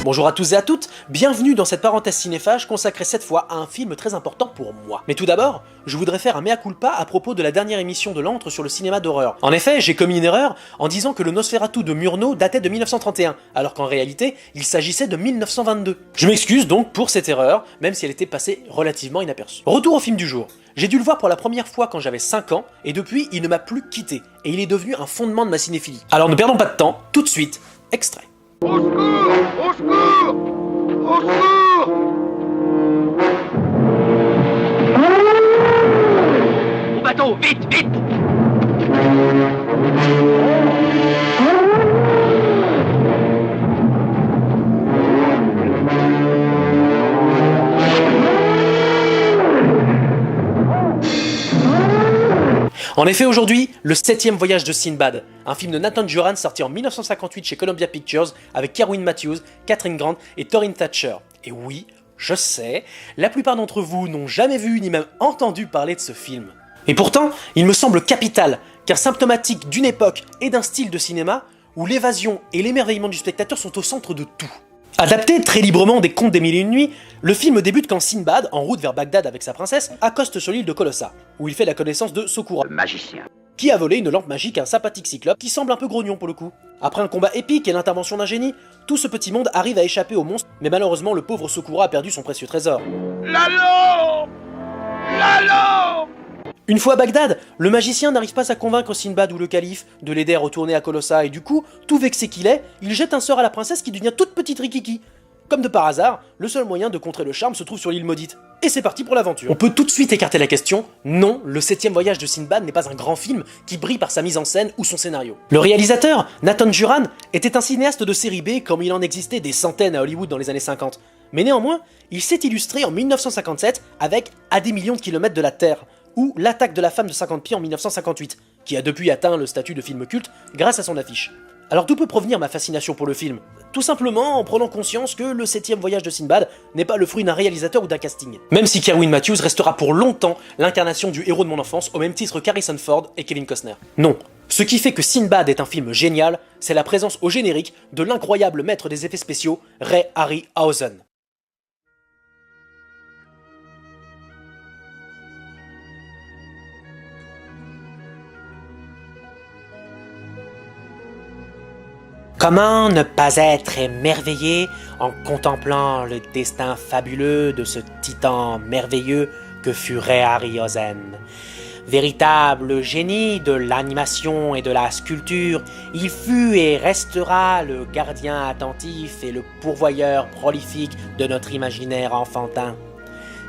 Bonjour à tous et à toutes, bienvenue dans cette parenthèse cinéphage consacrée cette fois à un film très important pour moi. Mais tout d'abord, je voudrais faire un mea culpa à propos de la dernière émission de l'Antre sur le cinéma d'horreur. En effet, j'ai commis une erreur en disant que le Nosferatu de Murnau datait de 1931, alors qu'en réalité, il s'agissait de 1922. Je m'excuse donc pour cette erreur, même si elle était passée relativement inaperçue. Retour au film du jour. J'ai dû le voir pour la première fois quand j'avais 5 ans, et depuis, il ne m'a plus quitté, et il est devenu un fondement de ma cinéphilie. Alors ne perdons pas de temps, tout de suite, extrait. Au secours! Au secours! Au secours! Au bateau, vite, vite! En effet, aujourd'hui, le 7e voyage de Sinbad, un film de Nathan Juran sorti en 1958 chez Columbia Pictures avec Kerwin Matthews, Catherine Grant et Torin Thatcher. Et oui, je sais, la plupart d'entre vous n'ont jamais vu ni même entendu parler de ce film. Et pourtant, il me semble capital, car symptomatique d'une époque et d'un style de cinéma où l'évasion et l'émerveillement du spectateur sont au centre de tout. Adapté très librement des contes des Mille et une nuits, le film débute quand Sinbad, en route vers Bagdad avec sa princesse, accoste sur l'île de Colossa, où il fait la connaissance de Sokura, Le magicien. qui a volé une lampe magique à un sympathique cyclope qui semble un peu grognon pour le coup. Après un combat épique et l'intervention d'un génie, tout ce petit monde arrive à échapper au monstre, mais malheureusement le pauvre Sokura a perdu son précieux trésor. La lampe! La lampe! Une fois à Bagdad, le magicien n'arrive pas à convaincre Sinbad ou le calife de l'aider à retourner à Colossa et du coup, tout vexé qu'il est, il jette un sort à la princesse qui devient toute petite rikiki. Comme de par hasard, le seul moyen de contrer le charme se trouve sur l'île maudite. Et c'est parti pour l'aventure. On peut tout de suite écarter la question, non, le 7e voyage de Sinbad n'est pas un grand film qui brille par sa mise en scène ou son scénario. Le réalisateur, Nathan Juran, était un cinéaste de série B comme il en existait des centaines à Hollywood dans les années 50. Mais néanmoins, il s'est illustré en 1957 avec À des millions de kilomètres de la Terre, ou L'attaque de la femme de 50 pieds en 1958, qui a depuis atteint le statut de film culte grâce à son affiche. Alors d'où peut provenir ma fascination pour le film? Tout simplement en prenant conscience que le 7e voyage de Sinbad n'est pas le fruit d'un réalisateur ou d'un casting. Même si Kerwin Matthews restera pour longtemps l'incarnation du héros de mon enfance au même titre qu'Harrison Ford et Kevin Costner. Non, ce qui fait que Sinbad est un film génial, c'est la présence au générique de l'incroyable maître des effets spéciaux, Ray Harryhausen. Comment ne pas être émerveillé en contemplant le destin fabuleux de ce titan merveilleux que fut Ray Harryhausen. Véritable génie de l'animation et de la sculpture, il fut et restera le gardien attentif et le pourvoyeur prolifique de notre imaginaire enfantin.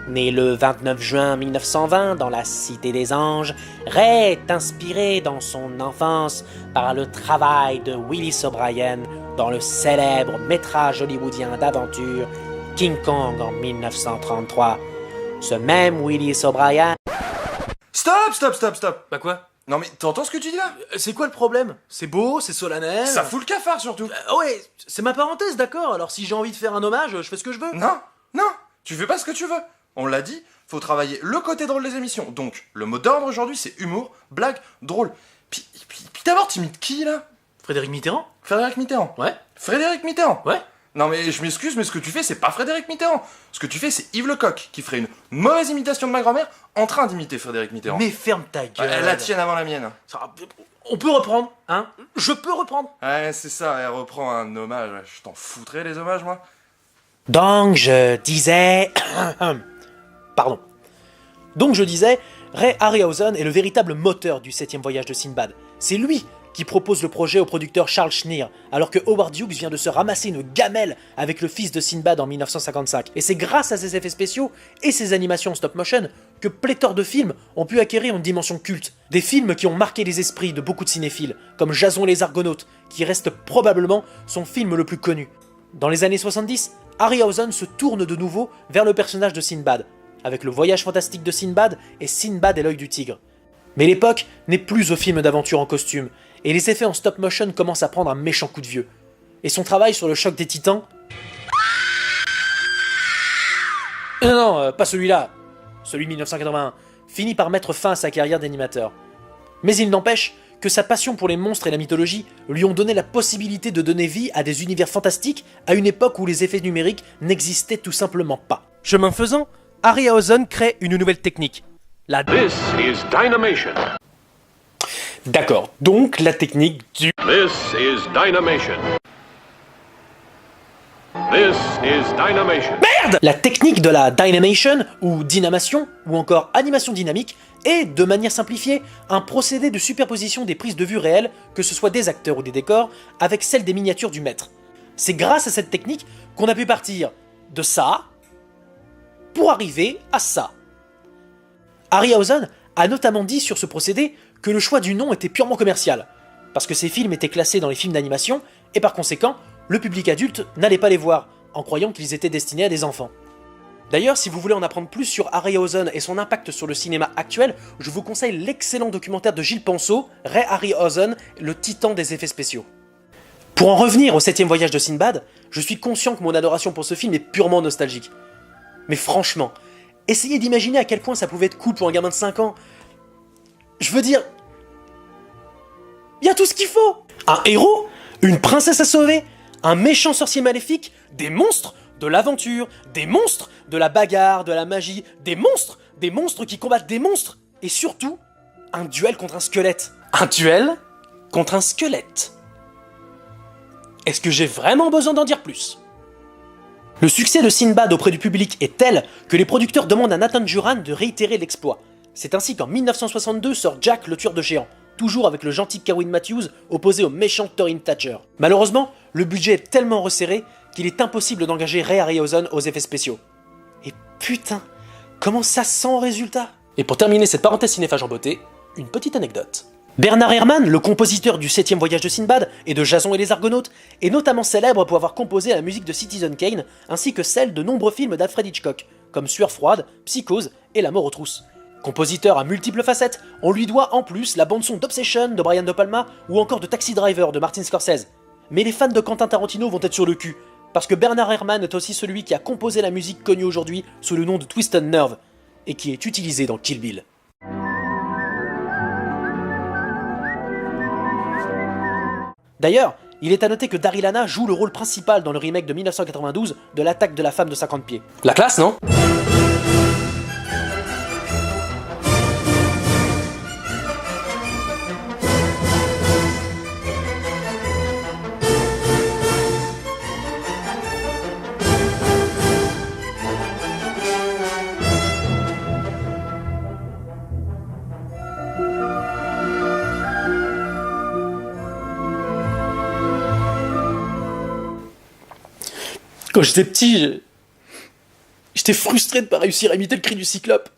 Né le 29 juin 1920 dans la Cité des Anges, Ray est inspiré dans son enfance par le travail de Willis O'Brien dans le célèbre métrage hollywoodien d'aventure King Kong en 1933. Ce même Willis O'Brien... Stop. Bah quoi? Non mais t'entends ce que tu dis là? C'est quoi le problème? C'est beau, c'est solennel... Ça fout le cafard surtout. Ouais, c'est ma parenthèse, d'accord, alors si j'ai envie de faire un hommage, je fais ce que je veux. Non, tu fais pas ce que tu veux. On l'a dit, faut travailler le côté drôle des émissions. Donc, le mot d'ordre aujourd'hui, c'est humour, blague, drôle. Puis d'abord, t'imites qui, là? Frédéric Mitterrand? Frédéric Mitterrand. Ouais. Frédéric Mitterrand. Ouais. Non mais je m'excuse, mais ce que tu fais, c'est pas Frédéric Mitterrand. Ce que tu fais, c'est Yves Lecoq, qui ferait une mauvaise imitation de ma grand-mère en train d'imiter Frédéric Mitterrand. Mais ferme ta gueule. La tienne avant la mienne. On peut reprendre, hein? Je peux reprendre. Ouais, c'est ça, elle reprend un hommage. Je t'en foutrais, les hommages, moi. Donc je disais... Pardon. Donc je disais, Ray Harryhausen est le véritable moteur du 7e voyage de Sinbad. C'est lui qui propose le projet au producteur Charles Schneer, alors que Howard Hughes vient de se ramasser une gamelle avec le fils de Sinbad en 1955. Et c'est grâce à ses effets spéciaux et ses animations stop motion que pléthore de films ont pu acquérir une dimension culte. Des films qui ont marqué les esprits de beaucoup de cinéphiles, comme Jason et les Argonautes, qui reste probablement son film le plus connu. Dans les années 70, Harryhausen se tourne de nouveau vers le personnage de Sinbad, avec le voyage fantastique de Sinbad et Sinbad et l'œil du tigre. Mais l'époque n'est plus au film d'aventure en costume, et les effets en stop motion commencent à prendre un méchant coup de vieux. Et son travail sur le choc des titans... Non, pas celui-là, celui de 1981, finit par mettre fin à sa carrière d'animateur. Mais il n'empêche que sa passion pour les monstres et la mythologie lui ont donné la possibilité de donner vie à des univers fantastiques à une époque où les effets numériques n'existaient tout simplement pas. Chemin faisant, Harryhausen crée une nouvelle technique. This is Dynamation. D'accord, donc la technique du... This is Dynamation. This is Dynamation. La technique de la dynamation, ou dynamation, ou encore animation dynamique, est, de manière simplifiée, un procédé de superposition des prises de vue réelles, que ce soit des acteurs ou des décors, avec celles des miniatures du maître. C'est grâce à cette technique qu'on a pu partir de ça, pour arriver à ça. Harryhausen a notamment dit sur ce procédé que le choix du nom était purement commercial, parce que ces films étaient classés dans les films d'animation, et par conséquent, le public adulte n'allait pas les voir, en croyant qu'ils étaient destinés à des enfants. D'ailleurs, si vous voulez en apprendre plus sur Harryhausen et son impact sur le cinéma actuel, je vous conseille l'excellent documentaire de Gilles Penseau, Ray Harryhausen, le titan des effets spéciaux. Pour en revenir au 7e voyage de Sinbad, je suis conscient que mon adoration pour ce film est purement nostalgique. Mais franchement, essayez d'imaginer à quel point ça pouvait être cool pour un gamin de 5 ans. Je veux dire... il y a tout ce qu'il faut! Un héros, une princesse à sauver, un méchant sorcier maléfique, des monstres, de l'aventure, des monstres, de la bagarre, de la magie, des monstres qui combattent des monstres, et surtout, un duel contre un squelette. Un duel contre un squelette. Est-ce que j'ai vraiment besoin d'en dire plus? Le succès de Sinbad auprès du public est tel que les producteurs demandent à Nathan Juran de réitérer l'exploit. C'est ainsi qu'en 1962 sort Jack le tueur de géants, toujours avec le gentil Kerwin Matthews opposé au méchant Torin Thatcher. Malheureusement, le budget est tellement resserré qu'il est impossible d'engager Ray Harryhausen aux effets spéciaux. Et putain, comment ça sent au résultat? Et pour terminer cette parenthèse cinéphage en beauté, une petite anecdote. Bernard Herrmann, le compositeur du 7e voyage de Sinbad et de Jason et les Argonautes, est notamment célèbre pour avoir composé la musique de Citizen Kane ainsi que celle de nombreux films d'Alfred Hitchcock, comme Sueur froide, Psychose et La mort aux trousses. Compositeur à multiples facettes, on lui doit en plus la bande-son d'Obsession de Brian De Palma ou encore de Taxi Driver de Martin Scorsese. Mais les fans de Quentin Tarantino vont être sur le cul, parce que Bernard Herrmann est aussi celui qui a composé la musique connue aujourd'hui sous le nom de Twisted Nerve, et qui est utilisée dans Kill Bill. D'ailleurs, il est à noter que Daryl Hannah joue le rôle principal dans le remake de 1992 de L'attaque de la femme de 50 pieds. La classe, non ? Quand j'étais petit, j'étais frustré de pas réussir à imiter le cri du cyclope.